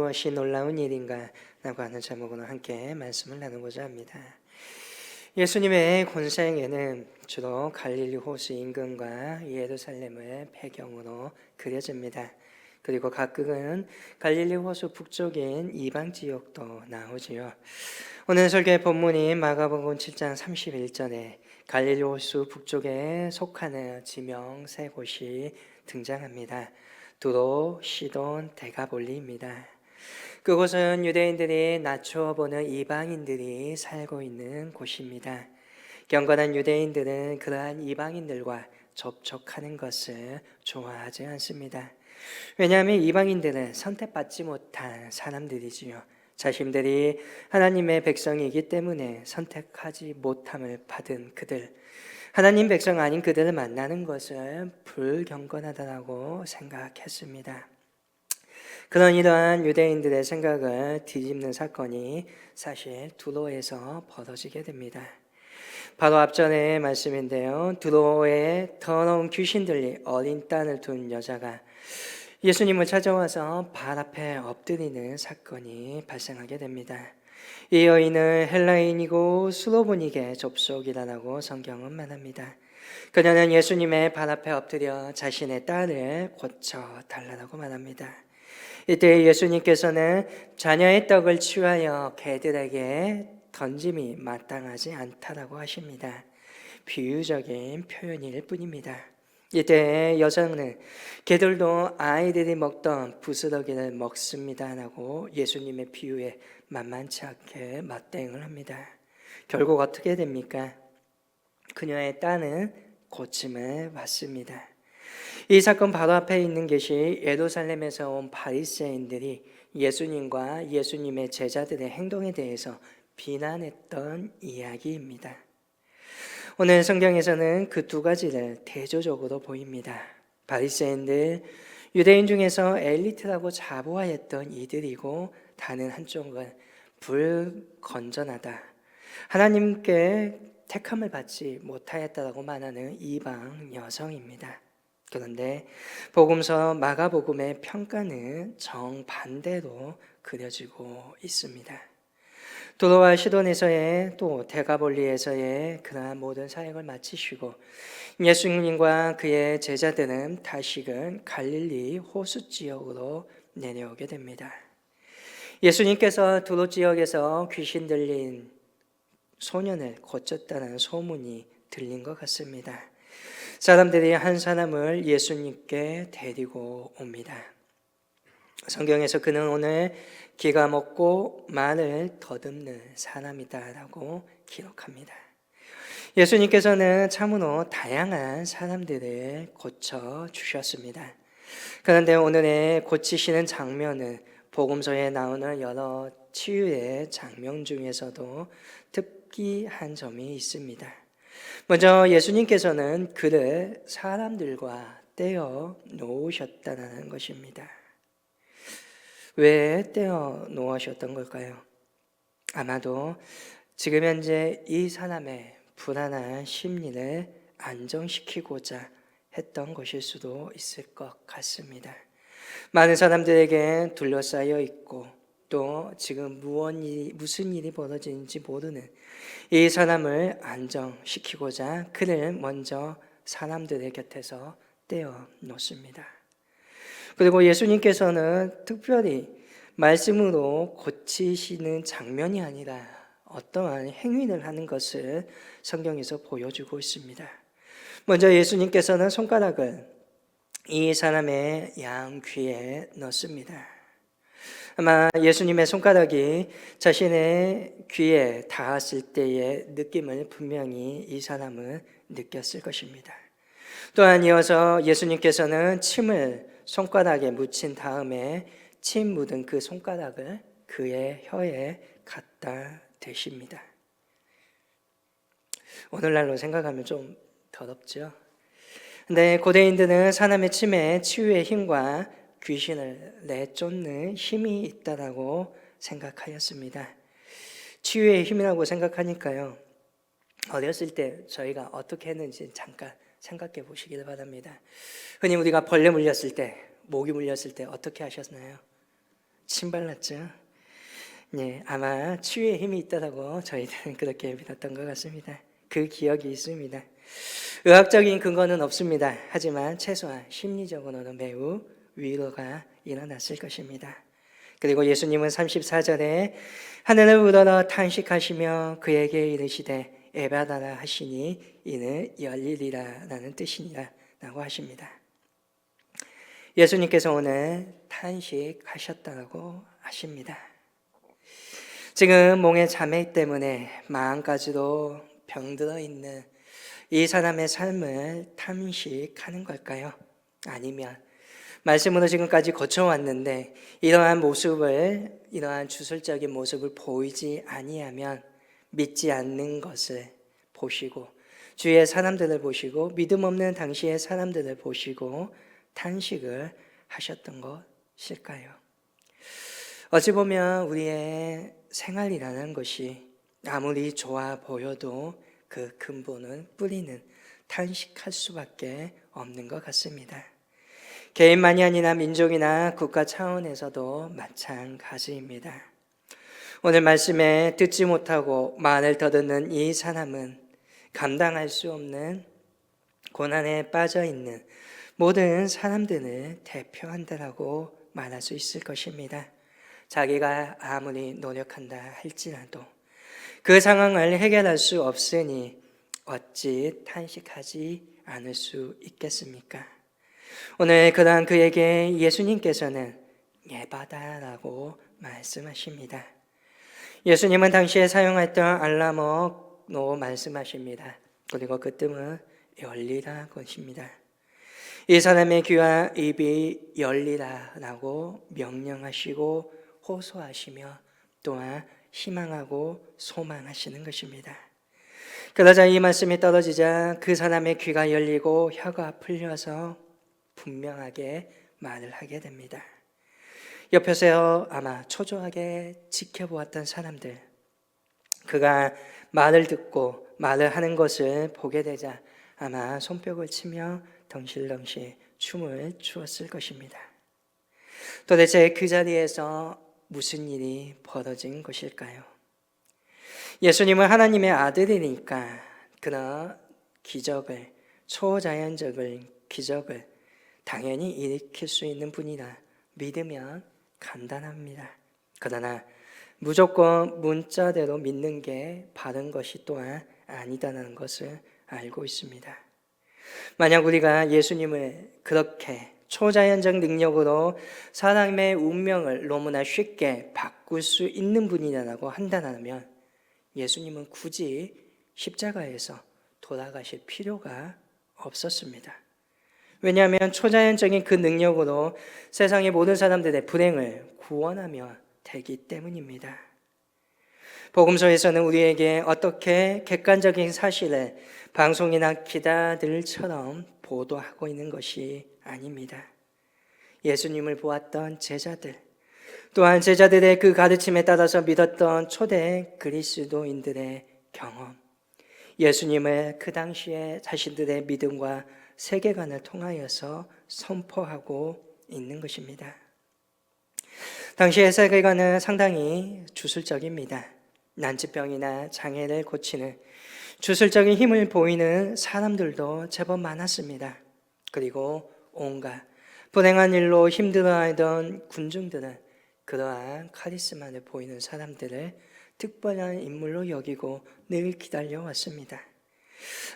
무엇이 놀라운 일인가 라고 하는 제목으로 함께 말씀을 나누고자 합니다. 예수님의 권생에는 주로 갈릴리 호수 인근과 예루살렘을 배경으로 그려집니다. 그리고 가끔은 갈릴리 호수 북쪽인 이방 지역도 나오지요. 오늘 설교의 본문인 마가복음 7장 31절에 갈릴리 호수 북쪽에 속하는 지명 세 곳이 등장합니다. 두로, 시돈, 데가볼리입니다. 그곳은 유대인들이 낮추어 보는 이방인들이 살고 있는 곳입니다. 경건한 유대인들은 그러한 이방인들과 접촉하는 것을 좋아하지 않습니다. 왜냐하면 이방인들은 선택받지 못한 사람들이지요. 자신들이 하나님의 백성이기 때문에 선택하지 못함을 받은 그들, 하나님 백성 아닌 그들을 만나는 것을 불경건하다고 생각했습니다. 그런 이러한 유대인들의 생각을 뒤집는 사건이 사실 두로에서 벌어지게 됩니다. 바로 앞전의 말씀인데요. 두로에 더러운 귀신들이 어린 딸을 둔 여자가 예수님을 찾아와서 발 앞에 엎드리는 사건이 발생하게 됩니다. 이 여인은 헬라인이고 수로보닉의 족속이라고 성경은 말합니다. 그녀는 예수님의 발 앞에 엎드려 자신의 딸을 고쳐달라고 말합니다. 이때 예수님께서는 자녀의 떡을 취하여 개들에게 던짐이 마땅하지 않다라고 하십니다. 비유적인 표현일 뿐입니다. 이때 여성은 개들도 아이들이 먹던 부스러기를 먹습니다라고 예수님의 비유에 만만치 않게 맞대응을 합니다. 결국 어떻게 됩니까? 그녀의 딸은 고침을 받습니다. 이 사건 바로 앞에 있는 것이 예루살렘에서 온 바리새인들이 예수님과 예수님의 제자들의 행동에 대해서 비난했던 이야기입니다. 오늘 성경에서는 그 두 가지를 대조적으로 보입니다. 바리새인들, 유대인 중에서 엘리트라고 자부하였던 이들이고, 다른 한쪽은 불건전하다, 하나님께 택함을 받지 못하였다라고 말하는 이방 여성입니다. 그런데 복음서 마가복음의 평가는 정반대로 그려지고 있습니다. 두로와 시돈에서의 또 데가볼리에서의 그러한 모든 사역을 마치시고 예수님과 그의 제자들은 다시금 갈릴리 호수 지역으로 내려오게 됩니다. 예수님께서 두로 지역에서 귀신 들린 소년을 고쳤다는 소문이 들린 것 같습니다. 사람들이 한 사람을 예수님께 데리고 옵니다. 성경에서 그는 오늘 기가 먹고 말을 더듬는 사람이다라고 기록합니다. 예수님께서는 참으로 다양한 사람들을 고쳐 주셨습니다. 그런데 오늘의 고치시는 장면은 복음서에 나오는 여러 치유의 장면 중에서도 특이한 점이 있습니다. 먼저 예수님께서는 그를 사람들과 떼어 놓으셨다는 것입니다. 왜 떼어 놓으셨던 걸까요? 아마도 지금 현재 이 사람의 불안한 심리를 안정시키고자 했던 것일 수도 있을 것 같습니다. 많은 사람들에게 둘러싸여 있고 또 지금 무슨 일이 벌어지는지 모르는 이 사람을 안정시키고자 그를 먼저 사람들의 곁에서 떼어 놓습니다. 그리고 예수님께서는 특별히 말씀으로 고치시는 장면이 아니라 어떠한 행위를 하는 것을 성경에서 보여주고 있습니다. 먼저 예수님께서는 손가락을 이 사람의 양 귀에 넣습니다. 아마 예수님의 손가락이 자신의 귀에 닿았을 때의 느낌을 분명히 이 사람은 느꼈을 것입니다. 또한 이어서 예수님께서는 침을 손가락에 묻힌 다음에 침 묻은 그 손가락을 그의 혀에 갖다 대십니다. 오늘날로 생각하면 좀 더럽죠. 근데 고대인들은 사람의 침에 치유의 힘과 귀신을 내쫓는 힘이 있다라고 생각하였습니다. 치유의 힘이라고 생각하니까요, 어렸을 때 저희가 어떻게 했는지 잠깐 생각해 보시길 바랍니다. 흔히 우리가 벌레 물렸을 때, 모기 물렸을 때 어떻게 하셨나요? 침발랐죠. 네, 아마 치유의 힘이 있다고 저희들은 그렇게 믿었던 것 같습니다. 그 기억이 있습니다. 의학적인 근거는 없습니다. 하지만 최소한 심리적으로는 매우 위로가 일어났을 것입니다. 그리고 예수님은 34절에 하늘을 우러러 탄식하시며 그에게 이르시되 에바다라 하시니 이는 열리리라 라는 뜻이니라 라고 하십니다. 예수님께서 오늘 탄식하셨다고 하십니다. 지금 몸의 잠액 때문에 마음까지도 병들어 있는 이 사람의 삶을 탐식하는 걸까요? 아니면 말씀으로 지금까지 거쳐왔는데 이러한 주술적인 모습을 보이지 아니하면 믿지 않는 것을 보시고 주위의 사람들을 보시고 믿음 없는 당시의 사람들을 보시고 탄식을 하셨던 것일까요? 어찌 보면 우리의 생활이라는 것이 아무리 좋아 보여도 그 근본은 뿌리는 탄식할 수밖에 없는 것 같습니다. 개인만이 아니라 민족이나 국가 차원에서도 마찬가지입니다. 오늘 말씀에 듣지 못하고 말을 더듬는 이 사람은 감당할 수 없는 고난에 빠져 있는 모든 사람들을 대표한다라고 말할 수 있을 것입니다. 자기가 아무리 노력한다 할지라도 그 상황을 해결할 수 없으니 어찌 탄식하지 않을 수 있겠습니까? 오늘 그러한 그에게 예수님께서는 예바다라고 말씀하십니다. 예수님은 당시에 사용했던 알라모로 말씀하십니다. 그리고 그 뜻은 열리라 것입니다. 이 사람의 귀와 입이 열리라라고 명령하시고 호소하시며 또한 희망하고 소망하시는 것입니다. 그러자 이 말씀이 떨어지자 그 사람의 귀가 열리고 혀가 풀려서 분명하게 말을 하게 됩니다. 옆에서 아마 초조하게 지켜보았던 사람들, 그가 말을 듣고 말을 하는 것을 보게 되자 아마 손뼉을 치며 덩실덩실 춤을 추었을 것입니다. 도대체 그 자리에서 무슨 일이 벌어진 것일까요? 예수님은 하나님의 아들이니까 그런 기적을, 초자연적인 기적을 당연히 일으킬 수 있는 분이라 믿으면 간단합니다. 그러나 무조건 문자대로 믿는 게 바른 것이 또한 아니다라는 것을 알고 있습니다. 만약 우리가 예수님을 그렇게 초자연적 능력으로 사람의 운명을 너무나 쉽게 바꿀 수 있는 분이라고 한다면 예수님은 굳이 십자가에서 돌아가실 필요가 없었습니다. 왜냐하면 초자연적인 그 능력으로 세상의 모든 사람들의 불행을 구원하며 되기 때문입니다. 복음서에서는 우리에게 어떻게 객관적인 사실을 방송이나 기자들처럼 보도하고 있는 것이 아닙니다. 예수님을 보았던 제자들, 또한 제자들의 그 가르침에 따라서 믿었던 초대 그리스도인들의 경험, 예수님을 그 당시에 자신들의 믿음과 세계관을 통하여서 선포하고 있는 것입니다. 당시의 세계관은 상당히 주술적입니다. 난치병이나 장애를 고치는 주술적인 힘을 보이는 사람들도 제법 많았습니다. 그리고 온갖 불행한 일로 힘들어하던 군중들은 그러한 카리스마를 보이는 사람들을 특별한 인물로 여기고 늘 기다려왔습니다.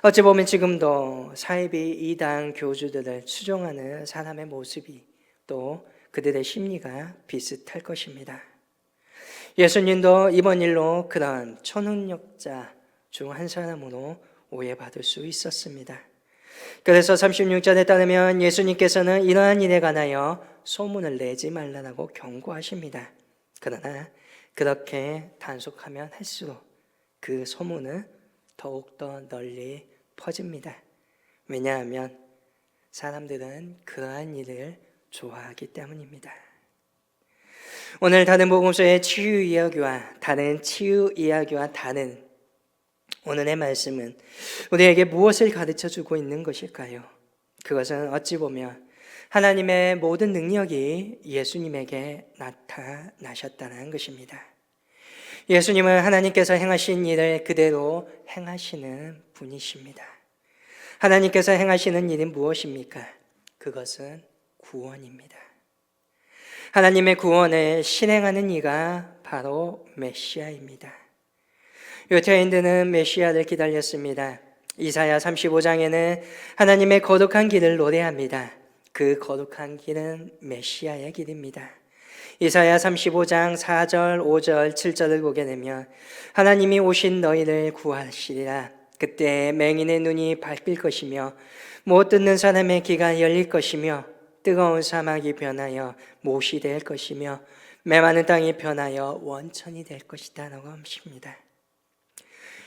어찌 보면 지금도 사이비 이단 교주들을 추종하는 사람의 모습이 또 그들의 심리가 비슷할 것입니다. 예수님도 이번 일로 그런 초능력자 중 한 사람으로 오해받을 수 있었습니다. 그래서 36절에 따르면 예수님께서는 이러한 일에 관하여 소문을 내지 말라고 경고하십니다. 그러나 그렇게 단속하면 할수록 그 소문은 더욱더 널리 퍼집니다. 왜냐하면 사람들은 그러한 일을 좋아하기 때문입니다. 오늘 다른 복음서의 치유 이야기와 다른 오늘의 말씀은 우리에게 무엇을 가르쳐 주고 있는 것일까요? 그것은 어찌 보면 하나님의 모든 능력이 예수님에게 나타나셨다는 것입니다. 예수님은 하나님께서 행하신 일을 그대로 행하시는 분이십니다. 하나님께서 행하시는 일이 무엇입니까? 그것은 구원입니다. 하나님의 구원을 실행하는 이가 바로 메시아입니다. 유대인들은 메시아를 기다렸습니다. 이사야 35장에는 하나님의 거룩한 길을 노래합니다. 그 거룩한 길은 메시아의 길입니다. 이사야 35장 4절, 5절, 7절을 보게 되면 하나님이 오신 너희를 구하시리라. 그때 맹인의 눈이 밝힐 것이며 못 듣는 사람의 귀가 열릴 것이며 뜨거운 사막이 변하여 못이 될 것이며 메마른 땅이 변하여 원천이 될 것이다 라고 하십니다.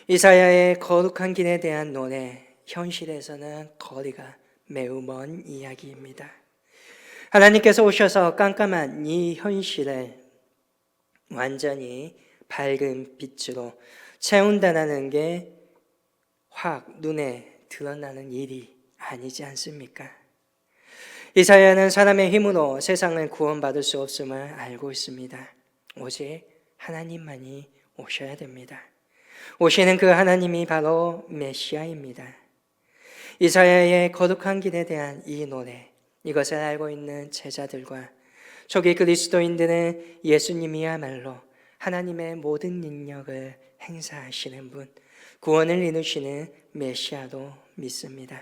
이사야의 거룩한 길에 대한 노래, 현실에서는 거리가 매우 먼 이야기입니다. 하나님께서 오셔서 깜깜한 이 현실을 완전히 밝은 빛으로 채운다는 게 확 눈에 드러나는 일이 아니지 않습니까? 이사야는 사람의 힘으로 세상을 구원받을 수 없음을 알고 있습니다. 오직 하나님만이 오셔야 됩니다. 오시는 그 하나님이 바로 메시아입니다. 이사야의 거룩한 길에 대한 이 노래, 이것을 알고 있는 제자들과 초기 그리스도인들은 예수님이야말로 하나님의 모든 능력을 행사하시는 분, 구원을 이루시는 메시아로 믿습니다.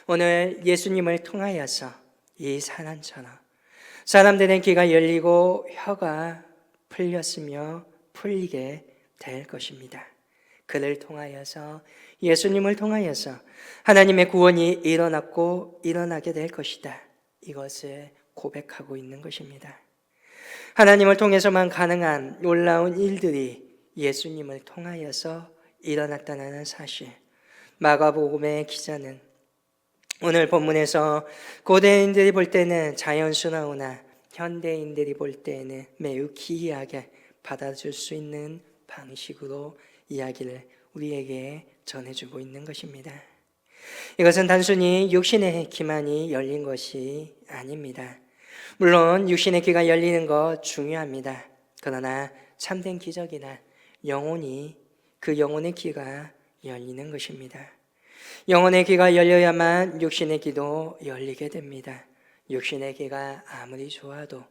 오늘 예수님을 통하여서 이 사람처럼 사람들의 귀가 열리고 혀가 풀렸으며 풀리게 될 것입니다. 그를 통하여서, 예수님을 통하여서 하나님의 구원이 일어났고 일어나게 될 것이다. 이것을 고백하고 있는 것입니다. 하나님을 통해서만 가능한 놀라운 일들이 예수님을 통하여서 일어났다는 사실, 마가복음의 기자는 오늘 본문에서 고대인들이 볼 때는 자연스러우나 현대인들이 볼 때는 매우 기이하게 받아줄 수 있는 방식으로 이야기를 우리에게 전해주고 있는 것입니다. 이것은 단순히 육신의 귀만이 열린 것이 아닙니다. 물론 육신의 귀가 열리는 것 중요합니다. 그러나 참된 기적이나 그 영혼의 귀가 열리는 것입니다. 영혼의 귀가 열려야만 육신의 귀도 열리게 됩니다. 육신의 귀가 아무리 좋아도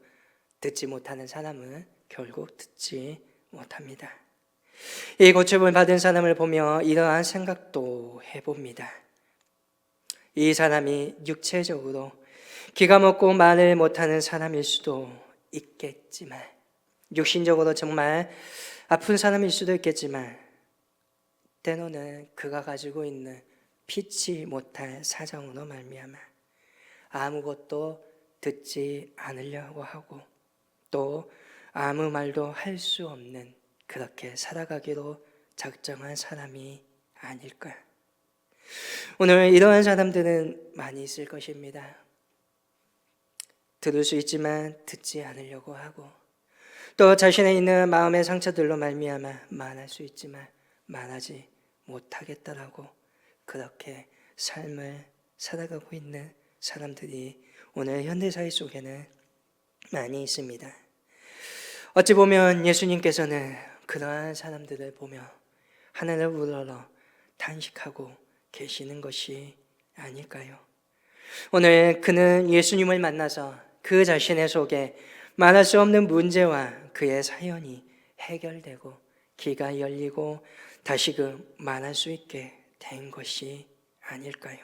듣지 못하는 사람은 결국 듣지 못합니다. 이 고침을 받은 사람을 보며 이러한 생각도 해봅니다. 이 사람이 육체적으로 귀가 먹고 말을 못하는 사람일 수도 있겠지만, 육신적으로 정말 아픈 사람일 수도 있겠지만, 때로는 그가 가지고 있는 피치 못할 사정으로 말미암아 아무것도 듣지 않으려고 하고 또 아무 말도 할 수 없는, 그렇게 살아가기로 작정한 사람이 아닐까. 오늘 이러한 사람들은 많이 있을 것입니다. 들을 수 있지만 듣지 않으려고 하고 또 자신에 있는 마음의 상처들로 말미암아 말할 수 있지만 말하지 못하겠다라고 그렇게 삶을 살아가고 있는 사람들이 오늘 현대사회 속에는 많이 있습니다. 어찌 보면 예수님께서는 그러한 사람들을 보며 하늘을 우러러 탄식하고 계시는 것이 아닐까요? 오늘 그는 예수님을 만나서 그 자신의 속에 말할 수 없는 문제와 그의 사연이 해결되고 귀가 열리고 다시금 말할 수 있게 된 것이 아닐까요?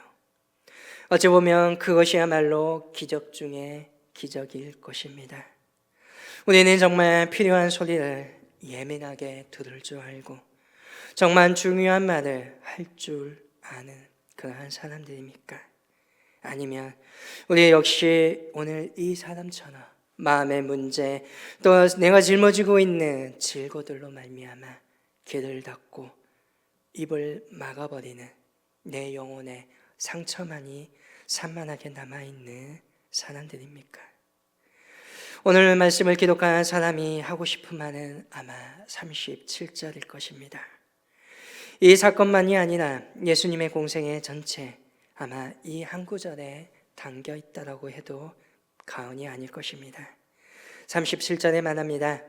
어찌 보면 그것이야말로 기적 중에 기적일 것입니다. 우리는 정말 필요한 소리를 예민하게 들을 줄 알고 정말 중요한 말을 할 줄 아는 그러한 사람들입니까? 아니면 우리 역시 오늘 이 사람처럼 마음의 문제 또 내가 짊어지고 있는 질고들로 말미암아 귀를 닫고 입을 막아버리는 내 영혼의 상처만이 산만하게 남아있는 사람들입니까? 오늘 말씀을 기록한 사람이 하고 싶은 말은 아마 37절일 것입니다. 이 사건만이 아니라 예수님의 공생의 전체, 아마 이 한 구절에 담겨 있다라고 해도 과언이 아닐 것입니다. 37절에 말합니다.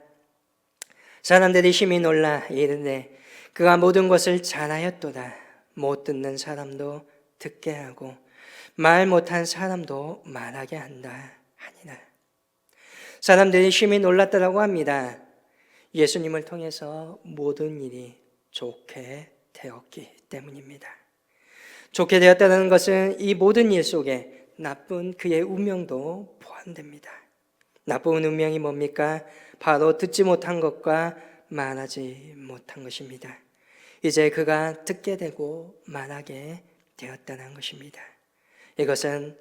사람들이 심히 놀라 이르되 그가 모든 것을 잘하였도다. 못 듣는 사람도 듣게 하고 말 못한 사람도 말하게 한다 하니라. 사람들이 심히 놀랐다라고 합니다. 예수님을 통해서 모든 일이 좋게 되었기 때문입니다. 좋게 되었다는 것은 이 모든 일 속에 나쁜 그의 운명도 포함됩니다. 나쁜 운명이 뭡니까? 바로 듣지 못한 것과 말하지 못한 것입니다. 이제 그가 듣게 되고 말하게 되었다는 것입니다. 이것은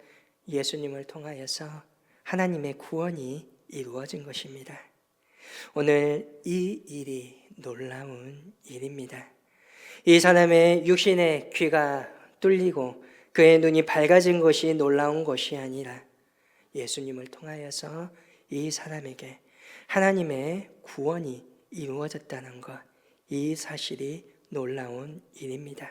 예수님을 통하여서 하나님의 구원이 이루어진 것입니다. 오늘 이 일이 놀라운 일입니다. 이 사람의 육신의 귀가 뚫리고 그의 눈이 밝아진 것이 놀라운 것이 아니라 예수님을 통하여서 이 사람에게 하나님의 구원이 이루어졌다는 것, 이 사실이 놀라운 일입니다.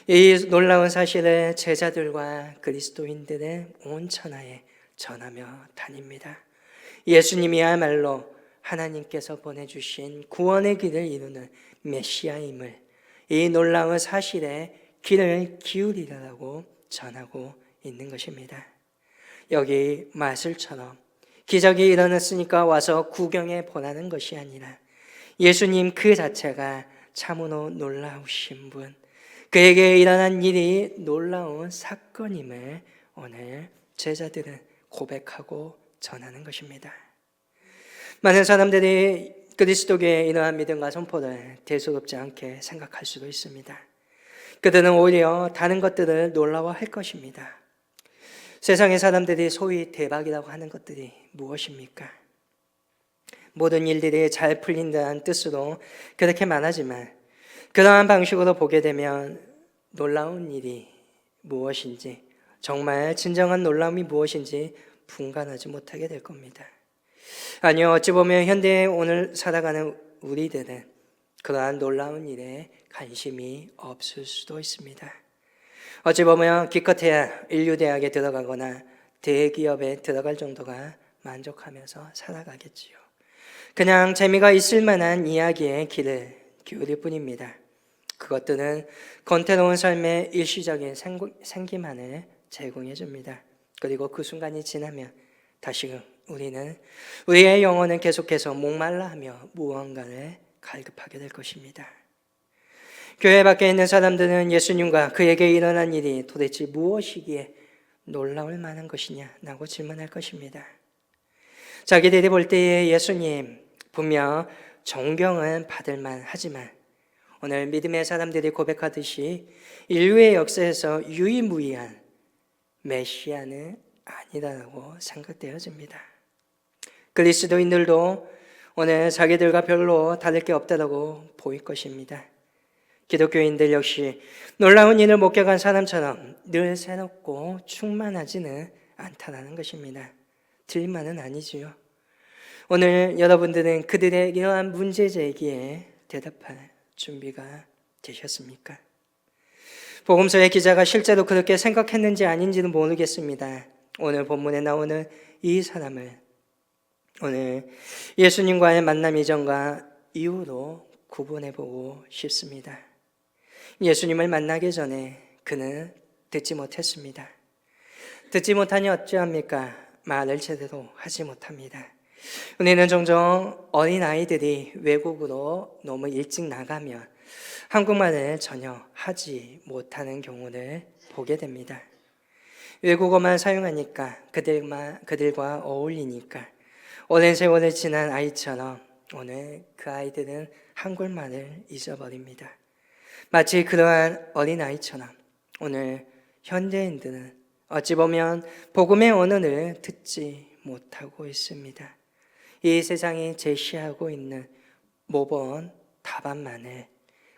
이 놀라운 사실을 제자들과 그리스도인들의 온 천하에 전하며 다닙니다. 예수님이야말로 하나님께서 보내주신 구원의 길을 이루는 메시아임을, 이 놀라운 사실에 귀를 기울이라고 전하고 있는 것입니다. 여기 마술처럼 기적이 일어났으니까 와서 구경해 보라는 것이 아니라 예수님 그 자체가 참으로 놀라우신 분, 그에게 일어난 일이 놀라운 사건임을 오늘 제자들은 고백하고 전하는 것입니다. 많은 사람들이 그리스도교의 이러한 믿음과 선포를 대수롭지 않게 생각할 수도 있습니다. 그들은 오히려 다른 것들을 놀라워할 것입니다. 세상의 사람들이 소위 대박이라고 하는 것들이 무엇입니까? 모든 일들이 잘 풀린다는 뜻으로 그렇게 말하지만 그러한 방식으로 보게 되면 놀라운 일이 무엇인지, 정말 진정한 놀라움이 무엇인지 분간하지 못하게 될 겁니다. 아니요, 어찌 보면 현대에 오늘 살아가는 우리들은 그러한 놀라운 일에 관심이 없을 수도 있습니다. 어찌 보면 기껏해야 인류대학에 들어가거나 대기업에 들어갈 정도가 만족하면서 살아가겠지요. 그냥 재미가 있을 만한 이야기에 귀를 기울일 뿐입니다. 그것들은 권태로운 삶의 일시적인 생기만을 제공해 줍니다. 그리고 그 순간이 지나면 다시금 우리는 우리의 영혼은 계속해서 목말라하며 무언가를 갈급하게 될 것입니다. 교회 밖에 있는 사람들은 예수님과 그에게 일어난 일이 도대체 무엇이기에 놀라울 만한 것이냐라고 질문할 것입니다. 자기들이 볼 때에 예수님 분명 존경은 받을 만하지만 오늘 믿음의 사람들이 고백하듯이 인류의 역사에서 유일무이한 메시아는 아니다라고 생각되어집니다. 그리스도인들도 오늘 자기들과 별로 다를 게 없다라고 보일 것입니다. 기독교인들 역시 놀라운 일을 목격한 사람처럼 늘 새롭고 충만하지는 않다라는 것입니다. 틀린말은 아니지요. 오늘 여러분들은 그들의 이러한 문제 제기에 대답할 준비가 되셨습니까? 복음서의 기자가 실제로 그렇게 생각했는지 아닌지는 모르겠습니다. 오늘 본문에 나오는 이 사람을 오늘 예수님과의 만남 이전과 이후로 구분해 보고 싶습니다. 예수님을 만나기 전에 그는 듣지 못했습니다. 듣지 못하니 어찌합니까? 말을 제대로 하지 못합니다. 우리는 종종 어린아이들이 외국으로 너무 일찍 나가면 한국말을 전혀 하지 못하는 경우를 보게 됩니다. 외국어만 사용하니까 그들과 어울리니까 오랜 세월을 지난 아이처럼 오늘 그 아이들은 한국말을 잊어버립니다. 마치 그러한 어린아이처럼 오늘 현대인들은 어찌 보면 복음의 언어를 듣지 못하고 있습니다. 이 세상이 제시하고 있는 모범 답안만을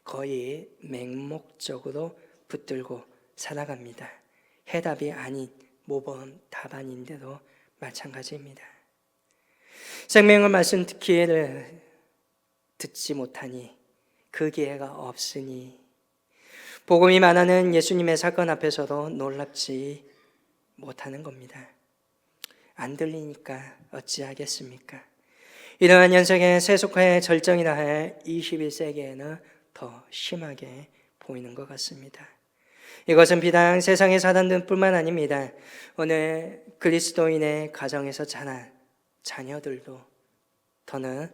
거의 맹목적으로 붙들고 살아갑니다. 해답이 아닌 모범 답안인데도 마찬가지입니다. 생명의 말씀 기회를 듣지 못하니 그 기회가 없으니 복음이 말하는 예수님의 사건 앞에서도 놀랍지 못하는 겁니다. 안 들리니까 어찌하겠습니까? 이러한 현상의 세속화의 절정이라 할 21세기에는 더 심하게 보이는 것 같습니다. 이것은 비단 세상의 사람들뿐만 아닙니다. 오늘 그리스도인의 가정에서 자란 자녀들도 더는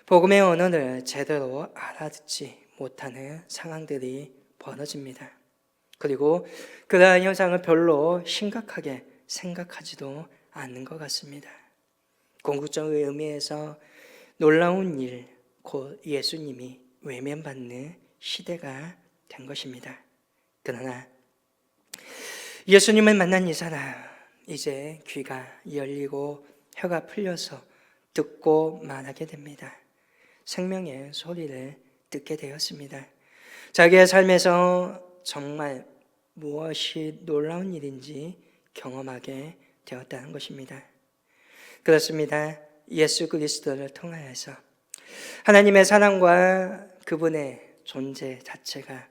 복음의 언어를 제대로 알아듣지 못하는 상황들이 벌어집니다. 그리고 그러한 현상을 별로 심각하게 생각하지도 않는 것 같습니다. 궁극적 의미에서 놀라운 일, 곧 예수님이 외면받는 시대가 된 것입니다. 그러나 예수님을 만난 이 사람, 이제 귀가 열리고 혀가 풀려서 듣고 말하게 됩니다. 생명의 소리를 듣게 되었습니다. 자기의 삶에서 정말 무엇이 놀라운 일인지 경험하게 되었다는 것입니다. 그렇습니다. 예수 그리스도를 통하여서 하나님의 사랑과 그분의 존재 자체가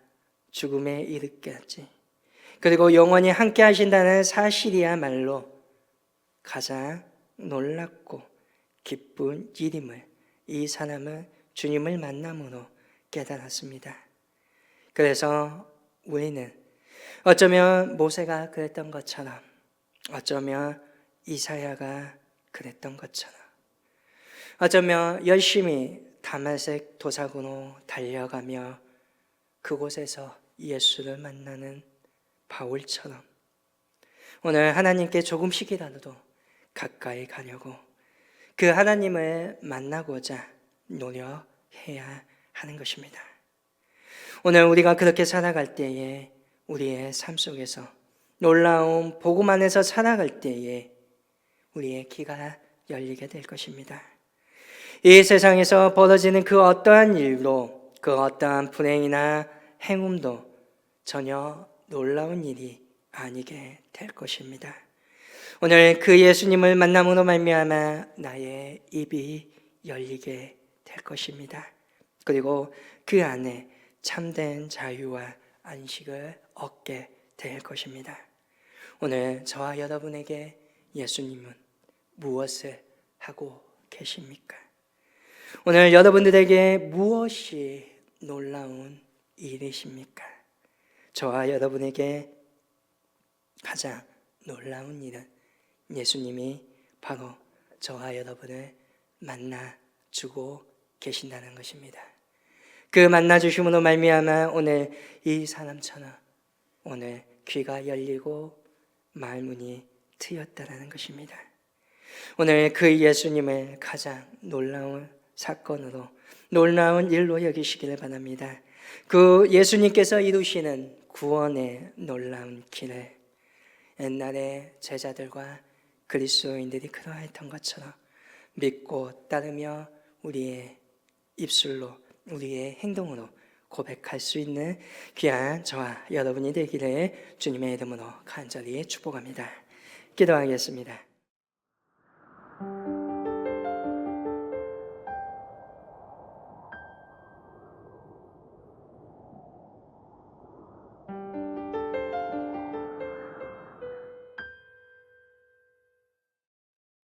죽음에 이르기까지, 그리고 영원히 함께 하신다는 사실이야말로 가장 놀랍고 기쁜 일임을 이 사람은 주님을 만남으로 깨달았습니다. 그래서 우리는 어쩌면 모세가 그랬던 것처럼, 어쩌면 이사야가 그랬던 것처럼, 어쩌면 열심히 다메섹 도상으로 달려가며 그곳에서 예수를 만나는 바울처럼 오늘 하나님께 조금씩이라도 가까이 가려고 그 하나님을 만나고자 노력해야 하는 것입니다. 오늘 우리가 그렇게 살아갈 때에 우리의 삶 속에서 놀라운 복음 안에서 살아갈 때에 우리의 귀가 열리게 될 것입니다. 이 세상에서 벌어지는 그 어떠한 일도, 그 어떠한 불행이나 행움도 전혀 놀라운 일이 아니게 될 것입니다. 오늘 그 예수님을 만남으로 말미암아 나의 입이 열리게 될 것입니다. 그리고 그 안에 참된 자유와 안식을 얻게 될 것입니다. 오늘 저와 여러분에게 예수님은 무엇을 하고 계십니까? 오늘 여러분들에게 무엇이 놀라운 일이십니까? 저와 여러분에게 가장 놀라운 일은 예수님이 바로 저와 여러분을 만나주고 계신다는 것입니다. 그 만나주심으로 말미암아 오늘 이 사람처럼 오늘 귀가 열리고 말문이 트였다는 것입니다. 오늘 그 예수님을 가장 놀라운 사건으로, 놀라운 일로 여기시기를 바랍니다. 그 예수님께서 이루시는 구원의 놀라운 길을 옛날에 제자들과 그리스도인들이 그러했던 것처럼 믿고 따르며 우리의 입술로, 우리의 행동으로 고백할 수 있는 귀한 저와 여러분이 되기를 주님의 이름으로 간절히 축복합니다. 기도하겠습니다.